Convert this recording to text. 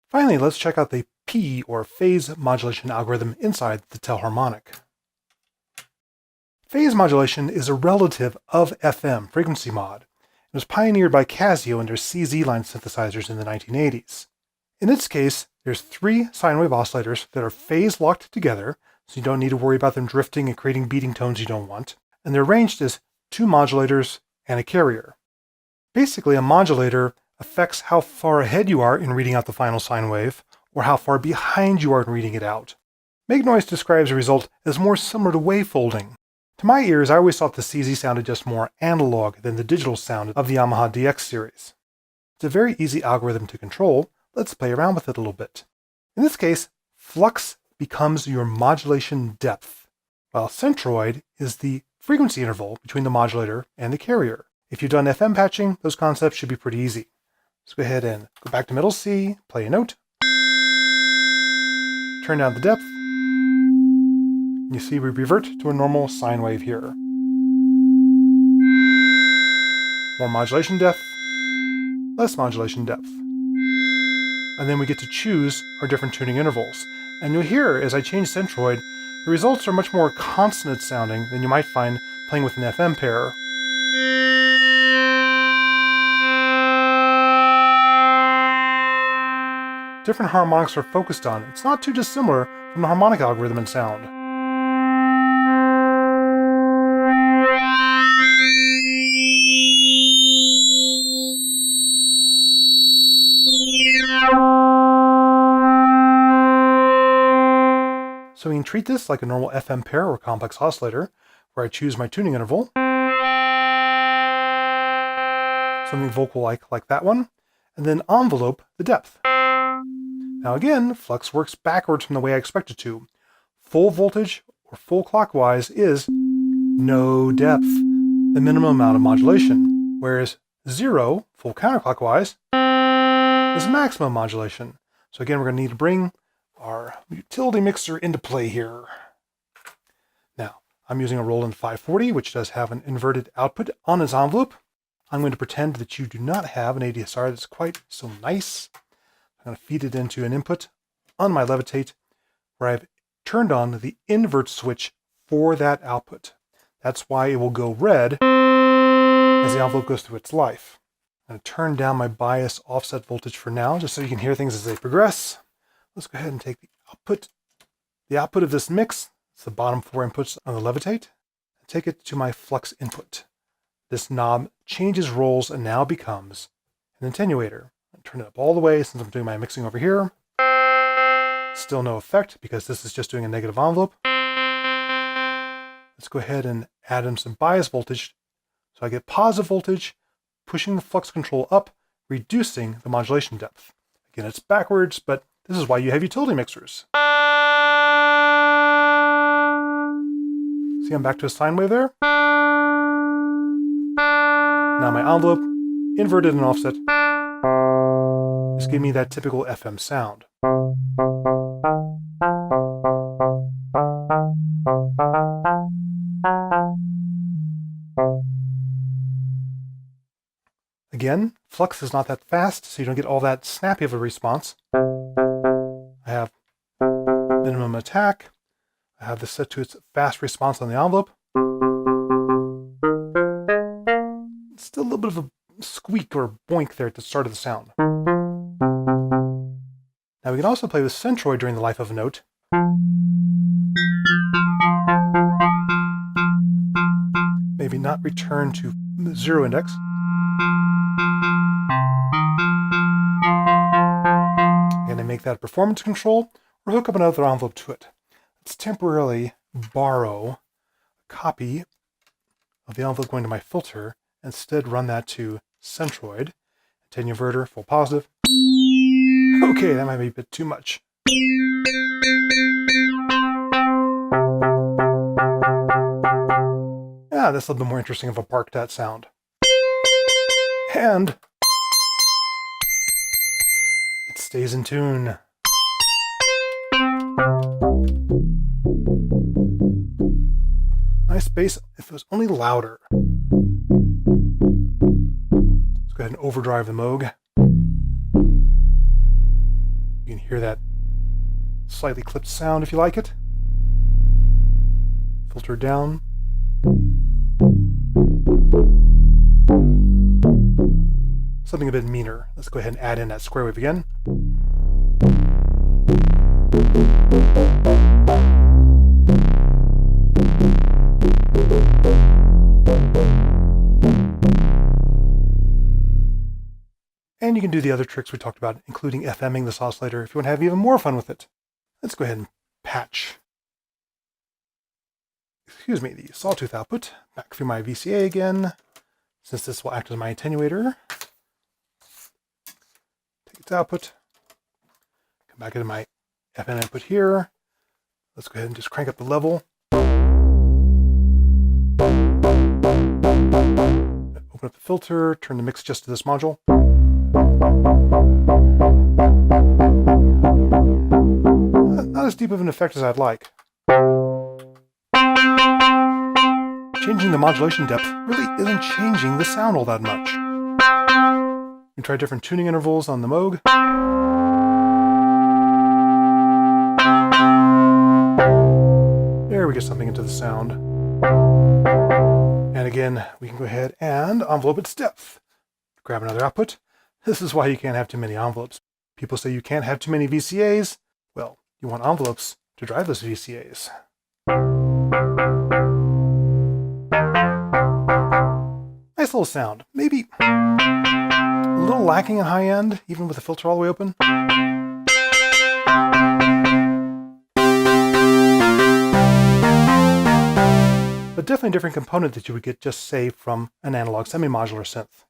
Finally, let's check out the P, or phase modulation algorithm inside the tELHARMONIC. Phase modulation is a relative of FM, frequency mod. It was pioneered by Casio and their CZ line synthesizers in the 1980s. In its case, there's 3 sine wave oscillators that are phase locked together, so you don't need to worry about them drifting and creating beating tones you don't want, and they're arranged as 2 modulators and a carrier. Basically, a modulator affects how far ahead you are in reading out the final sine wave, or how far behind you are in reading it out. Make Noise describes the result as more similar to wavefolding. To my ears, I always thought the CZ sounded just more analog than the digital sound of the Yamaha DX series. It's a very easy algorithm to control. Let's play around with it a little bit. In this case, flux becomes your modulation depth, while centroid is the frequency interval between the modulator and the carrier. If you've done FM patching, those concepts should be pretty easy. Let's go ahead and go back to middle C, play a note, turn down the depth. You see we revert to a normal sine wave here. More modulation depth, less modulation depth. And then we get to choose our different tuning intervals. And you'll hear, as I change centroid, the results are much more consonant sounding than you might find playing with an FM pair. Different harmonics are focused on. It's not too dissimilar from the harmonic algorithm in sound. So we can treat this like a normal FM pair or complex oscillator, where I choose my tuning interval. Something vocal-like that one, and then envelope the depth. Now again, flux works backwards from the way I expect it to. Full voltage, or full clockwise, is no depth, the minimum amount of modulation, whereas 0, full counterclockwise, is maximum modulation. So again, we're going to need to bring our utility mixer into play here. Now, I'm using a Roland 540, which does have an inverted output on its envelope. I'm going to pretend that you do not have an ADSR that's quite so nice. I'm going to feed it into an input on my levitate, where I've turned on the invert switch for that output. That's why it will go red as the envelope goes through its life. I'm going to turn down my bias offset voltage for now, just so you can hear things as they progress. Let's go ahead and take the output of this mix, it's the bottom 4 inputs on the levitate, and take it to my flux input. This knob changes roles and now becomes an attenuator. I'll turn it up all the way since I'm doing my mixing over here. Still no effect because this is just doing a negative envelope. Let's go ahead and add in some bias voltage. So I get positive voltage, pushing the flux control up, reducing the modulation depth. Again, it's backwards, but this is why you have utility mixers. See, I'm back to a sine wave there. Now my envelope, inverted and offset, just give me that typical FM sound. Again, flux is not that fast, so you don't get all that snappy of a response. I have minimum attack. I have this set to its fast response on the envelope. Still a little bit of a squeak or boink there at the start of the sound. Now we can also play with centroid during the life of a note. Maybe not return to 0 index. And I make that a performance control, or hook up another envelope to it. Let's temporarily borrow a copy of the envelope going to my filter, instead run that to centroid, attenuator, full positive. Okay, that might be a bit too much. Yeah, that's a little bit more interesting of a bark that sound. And it stays in tune. Nice bass if it was only louder. Let's go ahead and overdrive the Moog. You can hear that slightly clipped sound if you like it. Filter it down. Something a bit meaner. Let's go ahead and add in that square wave again. And you can do the other tricks we talked about, including FMing this oscillator if you want to have even more fun with it. Let's go ahead and patch, the sawtooth output back through my VCA again, since this will act as my attenuator. Take its output, come back into my FM input here. Let's go ahead and just crank up the level. Open up the filter, turn the mix just to this module. Not as deep of an effect as I'd like. Changing the modulation depth really isn't changing the sound all that much. You can try different tuning intervals on the Moog. There we get something into the sound. And again, we can go ahead and envelope its depth. Grab another output. This is why you can't have too many envelopes. People say you can't have too many VCAs. Well, you want envelopes to drive those VCAs. Nice little sound. Maybe a little lacking in high end, even with the filter all the way open. But definitely a different component that you would get just, say, from an analog semi-modular synth.